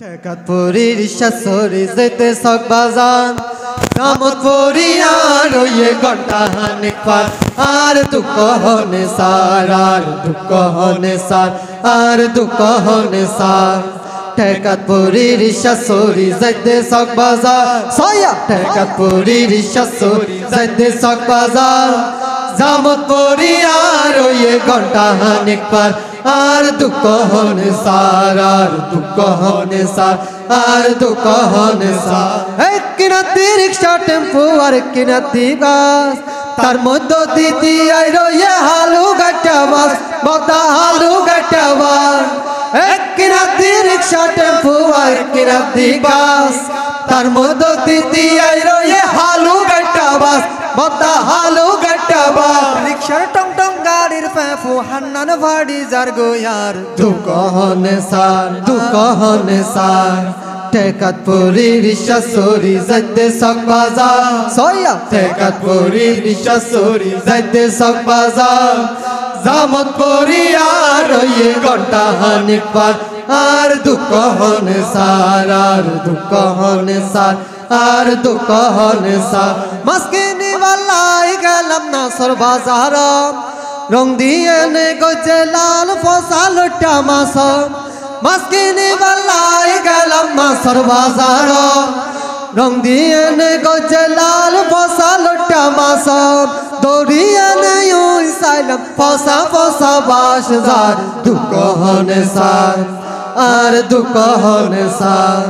টেকাতপুরীর শাশুড়ি যেতে শখ বাজান জামতপুরি আর ওই ঘন্টা হানিক পার আর দুঃখ হনে সার আর দুঃখ হনে সার আর দুঃখ হনে সার টেকাতপুরীর শাশুড়ি যেতে শখ বাজার সয়া টেকাতপুরীর শাশুড়ি যেতে শখ বাজার জামতপুরি আর ওই ঘন্টা হানিক পার আর দুঃখ হনে সার আর দুঃখ হনে সার আর দুঃখ হনে সার এক কিনাতি রিক্সা টেম্পু আর কিনাতি বাস তার মধ্য দিদি আইরো হালু গাটা বাস বতা হালু গাটা বাস এক কিনাতি রিক্সা টেম্পু আর কিনাতি বাস তার মধ্য দিদি আইরো হালু গাটা বাস বতা হালু গাটা বাস রিক্সার টং টং গাড়ির ফেফু হান্নান ভাড়ি যার গোয়ার দুঃখ হনে সার দুঃখ হনে সার টেকাতপুরীর শাশুড়ি যাইতে শখ বাজার সয়া টেকাতপুরীর শাশুড়ি যাইতে শখ বাজার জামতপুরি আর ওই ঘন্টা হানিক পার আর দুঃখ হনে সার আর দুঃখ হনে সার আর দুঃখ হনে সার মাসকিনি বালাই গেলাম নাসর বাজার রং দিয়ে নে গজে লাল ফসাল টামাসম মাসকিনি বালাই গেলাম নাসর বাজার রং দিয়ে নে গজে লাল ফসাল টামাসম দৌড়িয়ে নে ওই সাইলাম ফসা ফসা বাস যার দুঃখ হনে সার আর দুঃখ হনে সার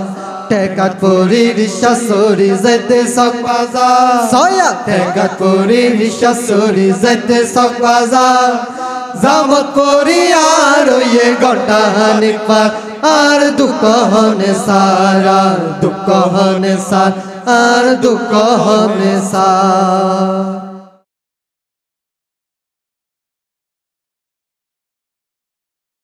টেকাতপুরীর শাশুড়ি যাইতে শখ বাজার সয়া টেকাতপুরীর শাশুড়ি যাইতে শখ বাজার জামতপুরি আর ওই ঘন্টা হানিক পার আর দুঃখ হনে সার আর দুঃখ হনে সার আর দুঃখ হনে সার।